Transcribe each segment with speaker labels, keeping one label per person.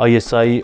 Speaker 1: ISI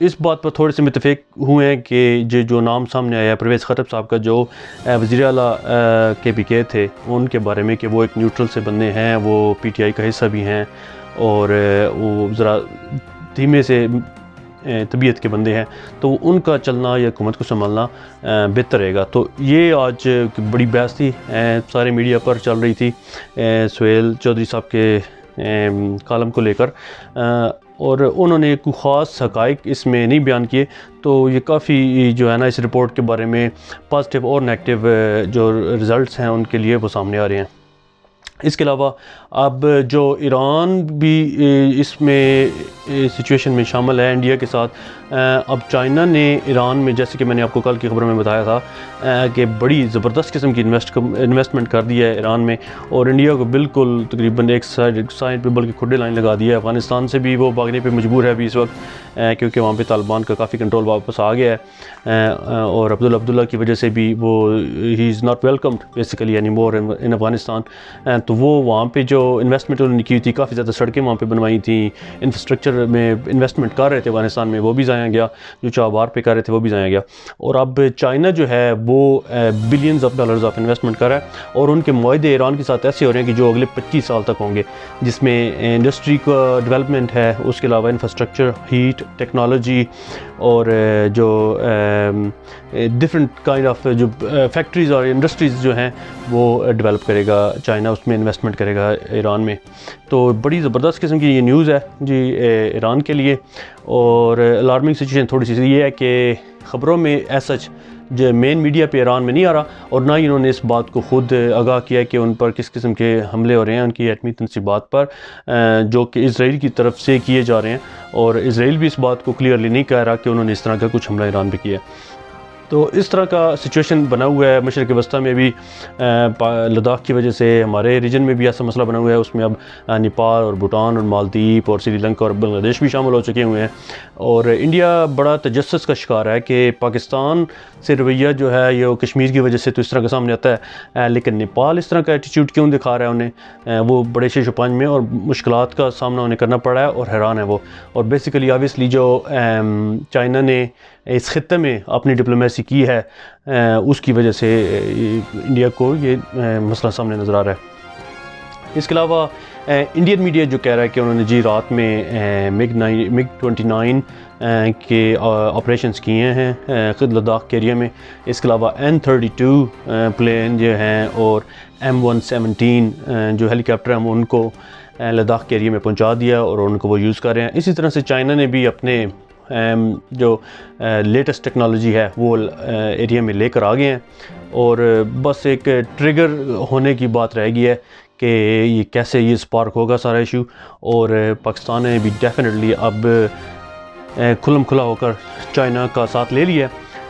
Speaker 1: اس بات پر تھوڑے سے متفق ہوئے ہیں کہ جو نام سامنے آیا ہے پرویز خٹک صاحب کا، جو وزیر اعلیٰ KPK تھے، ان کے بارے میں کہ وہ ایک نیوٹرل سے بندے ہیں، وہ PTI کا حصہ بھی ہیں اور وہ ذرا دھیمے سے طبیعت کے بندے ہیں، تو ان کا چلنا یا حکومت کو سنبھالنا بہتر رہے گا۔ تو یہ آج بڑی بحث تھی، سارے میڈیا پر چل رہی تھی سہیل چودھری صاحب کے کالم کو لے کر، اور انہوں نے کوئی خاص حقائق اس میں نہیں بیان کیے، تو یہ کافی جو ہے نا اس رپورٹ کے بارے میں پازیٹیو اور نیگیٹو جو رزلٹس ہیں ان کے لیے وہ سامنے آ رہے ہیں۔ اس کے علاوہ اب جو ایران بھی اس میں سچویشن میں شامل ہے انڈیا کے ساتھ، اب چائنا نے ایران میں، جیسے کہ میں نے آپ کو کل کی خبروں میں بتایا تھا کہ بڑی زبردست قسم کی انویسٹمنٹ کر دی ہے ایران میں، اور انڈیا کو بالکل تقریباً ایک سائڈ پہ بلکہ کھڈے لائن لگا دی ہے۔ افغانستان سے بھی وہ بھاگنے پہ مجبور ہے ابھی اس وقت، کیونکہ وہاں پہ طالبان کا کافی کنٹرول واپس آ گیا ہے، اور عبداللہ کی وجہ سے بھی وہ he is not welcomed basically any more in Afghanistan. تو وہ وہاں پہ جو انویسٹمنٹ انہوں نے کی تھی، کافی زیادہ سڑکیں وہاں پہ بنوائی تھیں، انفراسٹرکچر میں انویسٹمنٹ کر رہے تھے افغانستان میں، وہ بھی ضائع گیا، جو چابہار پہ کر رہے تھے وہ بھی ضائع گیا۔ اور اب چائنا جو ہے وہ billions of dollars of investment کر رہا ہے، اور ان کے معاہدے ایران کے ساتھ ایسے ہو رہے ہیں کہ جو اگلے 25 سال تک ہوں گے، جس میں انڈسٹری کا ڈیولپمنٹ ہے، اس کے علاوہ انفراسٹرکچر، ہیٹ، ٹیکنالوجی، اور جو ڈفرینٹ کائنڈ آف جو فیکٹریز اور انڈسٹریز جو ہیں وہ ڈیولپ کرے گا چائنا، اس میں انویسٹمنٹ کرے گا ایران میں۔ تو بڑی زبردست قسم کی یہ نیوز ہے جی ایران کے لیے۔ اور الارمنگ سچویشن تھوڑی سی یہ ہے کہ خبروں میں ایز سچ جو مین میڈیا پہ ایران میں نہیں آ رہا، اور نہ ہی انہوں نے اس بات کو خود آگاہ کیا کہ ان پر کس قسم کے حملے ہو رہے ہیں ان کی ایٹمی تنصیبات پر، جو کہ اسرائیل کی طرف سے کیے جا رہے ہیں، اور اسرائیل بھی اس بات کو کلیئرلی نہیں کہہ رہا کہ انہوں نے اس طرح کا کچھ حملہ ایران پہ کیا ہے۔ تو اس طرح کا سچویشن بنا ہوا ہے مشرق وسطیٰ میں بھی، لداخ کی وجہ سے ہمارے ریجن میں بھی ایسا مسئلہ بنا ہوا ہے، اس میں اب نیپال اور بھوٹان اور مالدیپ اور سری لنکا اور بنگلہ دیش بھی شامل ہو چکے ہوئے ہیں۔ اور انڈیا بڑا تجسس کا شکار ہے کہ پاکستان سے رویہ جو ہے یہ کشمیر کی وجہ سے تو اس طرح کا سامنے آتا ہے، لیکن نیپال اس طرح کا ایٹیچیوڈ کیوں دکھا رہا ہے انہیں، وہ بڑے شش و پنج میں اور مشکلات کا سامنا انہیں کرنا پڑا ہے، اور حیران ہے وہ۔ اور بیسیکلی آبویسلی جو چائنا نے اس خطے میں اپنی ڈپلومیسی کی ہے، اس کی وجہ سے انڈیا کو یہ مسئلہ سامنے نظر آ رہا ہے۔ اس کے علاوہ انڈین میڈیا جو کہہ رہا ہے کہ انہوں نے جی رات میں MiG 29 کے آپریشنز کیے ہیں خود لداخ کے ایریا میں۔ اس کے علاوہ N-32 پلین جو ہیں اور M117 جو ہیلی کاپٹر ہیں ان کو لداخ کے ایریا میں پہنچا دیا، اور ان کو وہ یوز کر رہے ہیں۔ اسی طرح سے چائنا نے بھی اپنے جو لیٹسٹ ٹیکنالوجی ہے وہ ایریا میں لے کر آ گئے ہیں، اور بس ایک ٹریگر ہونے کی بات رہ گئی ہے کہ یہ کیسے یہ سپارک ہوگا سارا ایشو۔ اور پاکستان نے بھی ڈیفینیٹلی اب کھلم کھلا ہو کر چائنا کا ساتھ لے لیا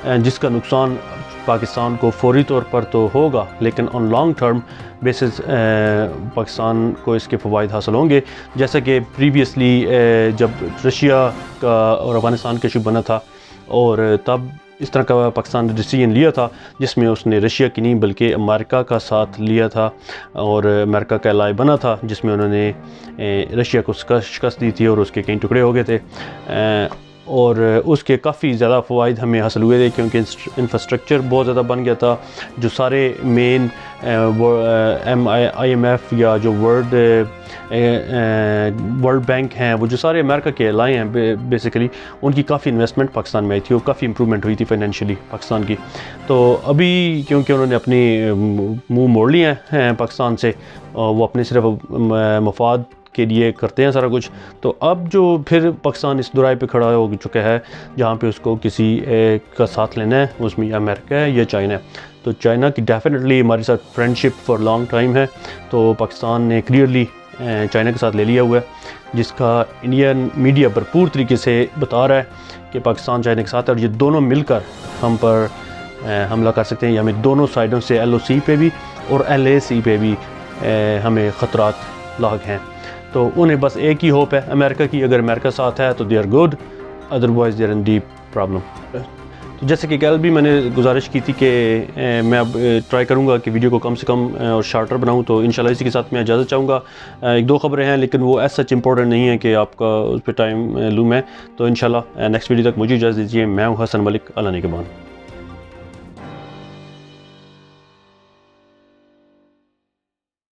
Speaker 1: ہے، جس کا نقصان پاکستان کو فوری طور پر تو ہوگا، لیکن on long term basis Pakistan کو اس کے فوائد حاصل ہوں گے، جیسا کہ پریویسلی جب رشیا کا اور افغانستان کا ایشو بنا تھا، اور تب اس طرح کا پاکستان نے ڈیسیجن لیا تھا جس میں اس نے رشیا کی نہیں بلکہ امریکہ کا ساتھ لیا تھا، اور امریکہ کا الائے بنا تھا، جس میں انہوں نے رشیا کو شکست دی تھی اور اس کے کئی ٹکڑے ہو گئے تھے، اور اس کے کافی زیادہ فوائد ہمیں حاصل ہوئے تھے، کیونکہ انفراسٹرکچر بہت زیادہ بن گیا تھا۔ جو سارے مین IMF یا جو ورلڈ بینک ہیں، وہ جو سارے امریکہ کے الائے ہیں بیسیکلی، ان کی کافی انویسٹمنٹ پاکستان میں آئی تھی، اور کافی امپرومنٹ ہوئی تھی فائنینشلی پاکستان کی۔ تو ابھی کیونکہ انہوں نے اپنی منہ موڑ لیے ہیں پاکستان سے، وہ اپنے صرف مفاد کے لیے کرتے ہیں سارا کچھ، تو اب جو پھر پاکستان اس دورائے پہ کھڑا ہو چکا ہے جہاں پہ اس کو کسی کا ساتھ لینا ہے، اس میں یا امریکہ ہے یا چائنا ہے۔ تو چائنا کی ڈیفینیٹلی ہمارے ساتھ فرینڈشپ فار لانگ ٹائم ہے، تو پاکستان نے کلیئرلی چائنا کے ساتھ لے لیا ہوا ہے، جس کا انڈین میڈیا بھرپور طریقے سے بتا رہا ہے کہ پاکستان چائنا کے ساتھ ہے، اور یہ دونوں مل کر ہم پر حملہ کر سکتے ہیں، یا ہمیں دونوں سائڈوں سے LOC پہ بھی اور LAC پہ بھی ہمیں خطرات لاحق ہیں۔ تو انہیں بس ایک ہی ہوپ ہے امریکہ کی، اگر امریکہ ساتھ ہے تو they are good, otherwise they are in deep problem. تو جیسے کہ کل بھی میں نے گزارش کی تھی کہ میں اب ٹرائی کروں گا کہ ویڈیو کو کم سے کم اور شارٹر بناؤں، تو انشاءاللہ اسی کے ساتھ میں اجازت چاہوں گا۔ ایک دو خبریں ہیں لیکن وہ ایز سچ امپورٹنٹ نہیں ہے کہ آپ کا اس پہ ٹائم لوں میں، تو انشاءاللہ نیکسٹ ویڈیو تک مجھے اجازت دیجیے۔ میں ہوں حسن ملک، اللہ نگہبان۔